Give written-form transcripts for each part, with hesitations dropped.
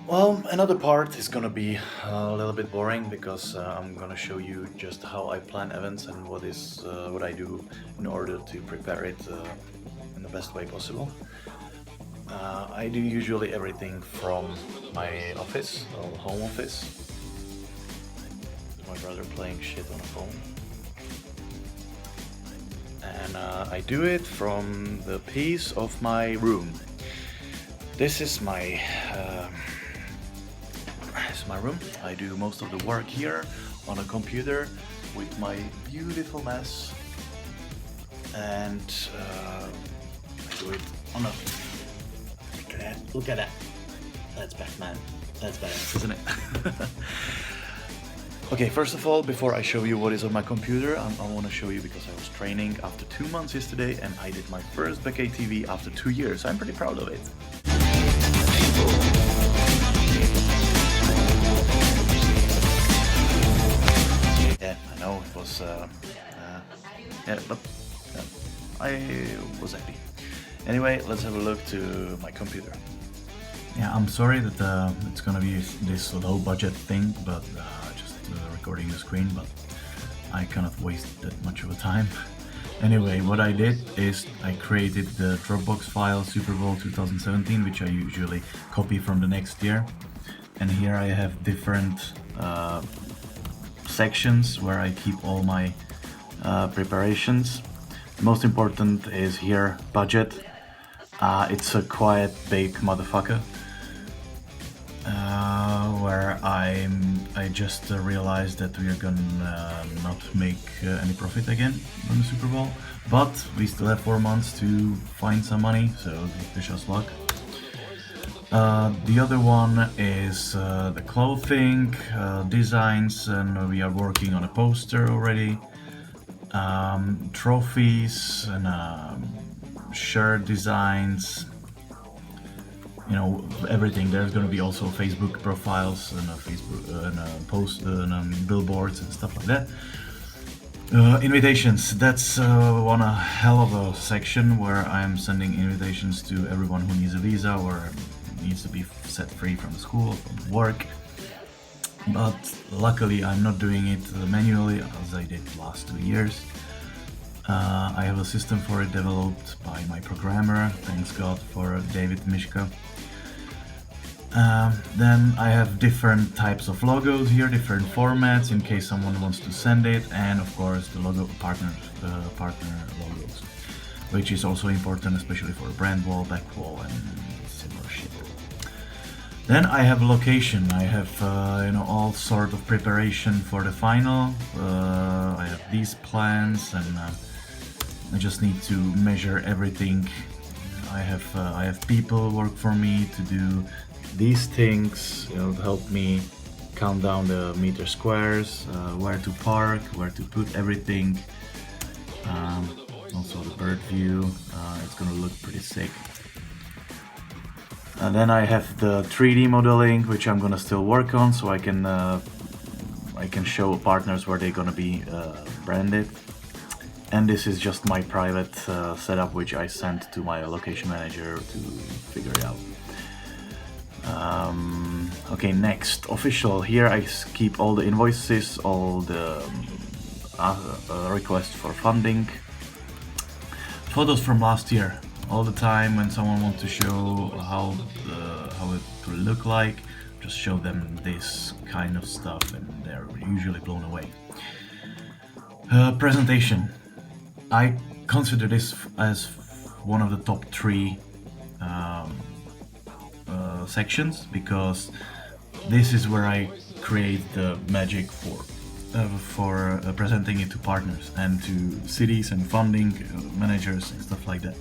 Well, another part is gonna be a little bit boring because I'm gonna show you just how I plan events and what I do in order to prepare it in the best way possible. I do usually everything from my office, or home office. My brother playing shit on a phone, and I do it from the piece of my room. This is my room. I do most of the work here on a computer with my beautiful mess, and I do it on a. Look at that! Look at that! That's Batman. That's badass, isn't it? Okay, first of all, before I show you what is on my computer, I want to show you because I was training after 2 months yesterday, and I did my first Backstage TV after 2 years. I'm pretty proud of it. Yeah, I know it was, yeah, but I was happy. Anyway, let's have a look to my computer. Yeah, I'm sorry that it's gonna be this low budget thing, but just recording the screen, but I cannot waste that much of a time. Anyway, what I did is I created the Dropbox file Super Bowl 2017, which I usually copy from the next year. And here I have different sections where I keep all my preparations. The most important is here budget. It's a quite big motherfucker. Where I just realized that we are gonna not make any profit again on the Super Bowl, but we still have 4 months to find some money, so wish us luck. The other one is the clothing, designs, and we are working on a poster already. Trophies and shirt designs, you know, everything. There's going to be also Facebook profiles and post and billboards and stuff like that. Invitations, that's one a hell of a section where I'm sending invitations to everyone who needs a visa or needs to be set free from school, from work. But luckily I'm not doing it manually as I did the last 2 years. I have a system for it developed by my programmer, thanks God for David Mishka. Then I have different types of logos here, different formats in case someone wants to send it, and of course the partner logos, which is also important, especially for brand wall, back wall, and similar shit. Then I have location. I have all sort of preparation for the final. I have these plans, and I just need to measure everything. I have people work for me to do these things, to help me count down the meter squares, where to park, where to put everything. Also the bird view, it's gonna look pretty sick. And then I have the 3D modeling, which I'm gonna still work on, so I can show partners where they're gonna be branded. And this is just my private setup, which I sent to my location manager to figure it out. Okay, next, official. Here I keep all the invoices, all the requests for funding. Photos from last year. All the time when someone wants to show how it will look like, just show them this kind of stuff and they're usually blown away. Presentation. I consider this as one of the top 3 sections, because this is where I create the magic for presenting it to partners and to cities and funding managers and stuff like that.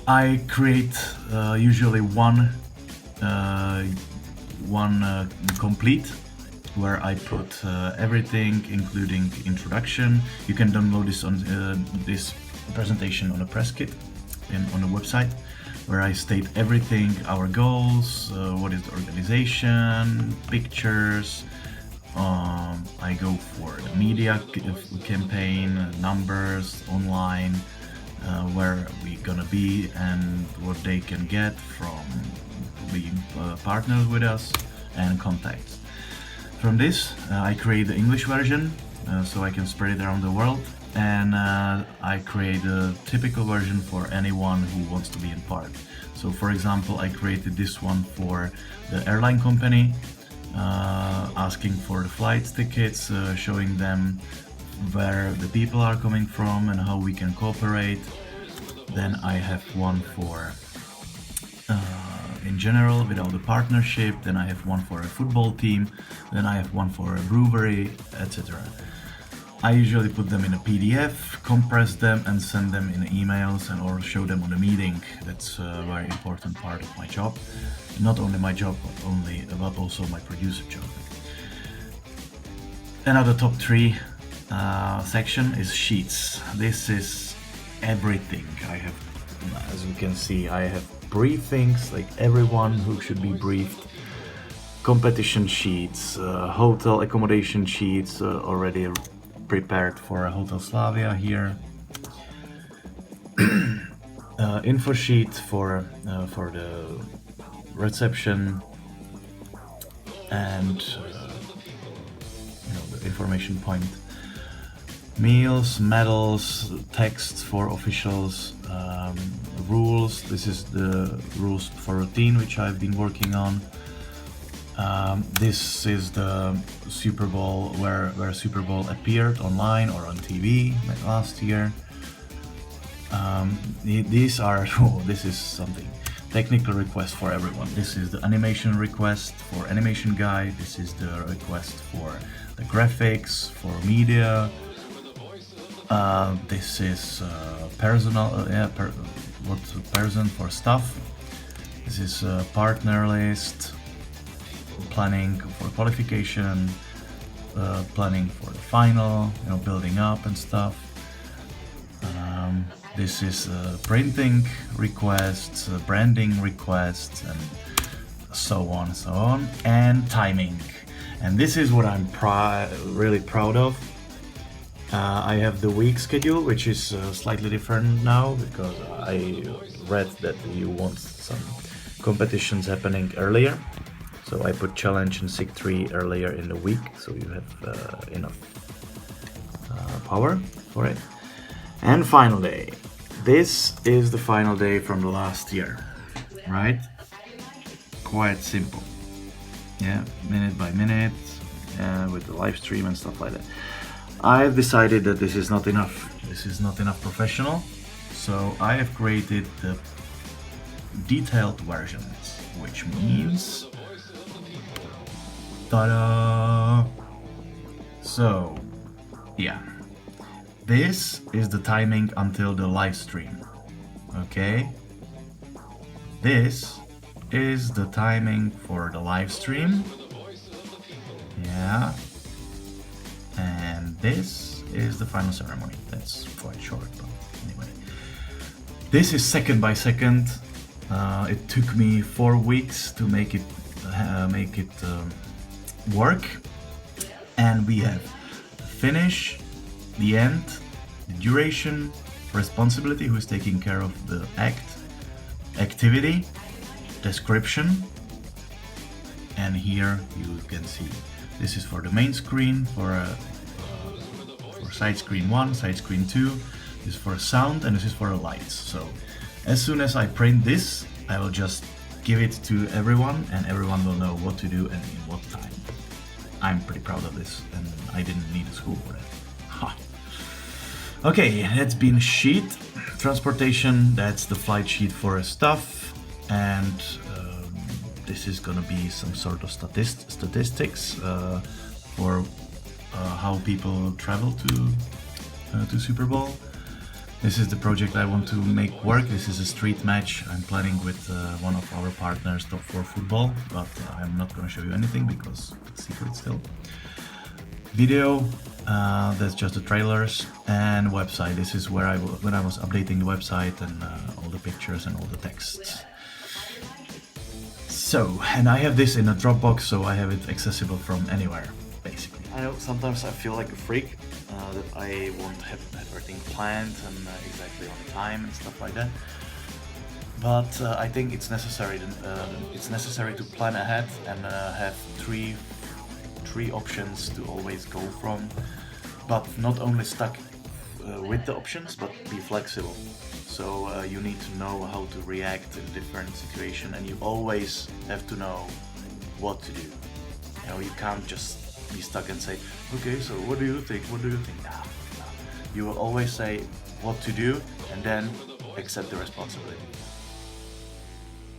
I create usually one complete, where I put everything, including introduction. You can download this on this presentation on a press kit on the website, where I state everything, our goals, what is the organization, pictures. I go for the media campaign, numbers, online, where we're gonna be and what they can get from being partners with us and contacts. From this, I create the English version so I can spread it around the world, and I create a typical version for anyone who wants to be in part. So for example, I created this one for the airline company, asking for the flight tickets, showing them where the people are coming from and how we can cooperate. Then I have one for in general without the partnership, then I have one for a football team, then I have one for a brewery, etc. I usually put them in a PDF, compress them and send them in emails and or show them on a meeting. That's a very important part of my job. Not only my job, but also my producer job. Another top 3 section is sheets. This is everything. I have, as you can see, I have briefings, like everyone who should be briefed, competition sheets, hotel accommodation sheets already prepared for Hotel Slavia here, info sheet for the reception, and the information point, meals, medals, texts for officials, rules. This is the rules for routine which I've been working on. This is the Super Bowl where Super Bowl appeared online or on TV last year. These are this is something technical request for everyone. This is the animation request for animation guy. This is the request for the graphics for media. This is personal, person for stuff. This is a partner list, planning for qualification, planning for the final, building up and stuff. This is printing requests, branding requests, and so on, and timing. And this is what I'm really proud of. I have the week schedule, which is slightly different now because I read that you want some competitions happening earlier. So I put challenge and SIG 3 earlier in the week, so you have enough power for it. And final day. This is the final day from the last year, right? Quite simple. Yeah, minute by minute, with the live stream and stuff like that. I've decided that this is not enough. This is not enough professional. So I have created the detailed versions, which means, ta-da! So, yeah. This is the timing until the live stream. Okay? This is the timing for the live stream. Yeah. And this is the final ceremony. That's quite short, but anyway. This is second by second. It took me 4 weeks to make it work, and we have the finish, the end, the duration, responsibility, who is taking care of the activity, description, and here you can see this is for the main screen, for side screen 1, side screen 2, this is for sound, and this is for lights. So as soon as I print this, I will just give it to everyone, and everyone will know what to do and in what time. I'm pretty proud of this, and I didn't need a school for that. Ha. Okay, that's been sheet. Transportation, that's the flight sheet for stuff, and this is gonna be some sort of statistics for how people travel to Super Bowl. This is the project I want to make work. This is a street match I'm planning with one of our partners, Top 4 Football, but I'm not going to show you anything because it's secret still. Video, that's just the trailers, and website. This is where when I was updating the website and all the pictures and all the texts. So, and I have this in a Dropbox, so I have it accessible from anywhere, basically. I know sometimes I feel like a freak, that I won't have everything planned and exactly on time and stuff like that. But I think it's necessary to plan ahead and have three options to always go from, but not only stuck with the options, but be flexible. So you need to know how to react in different situations, and you always have to know what to do. You know, you can't just be stuck and say, okay, so what do you think? What do you think? No, no. You will always say what to do and then accept the responsibility.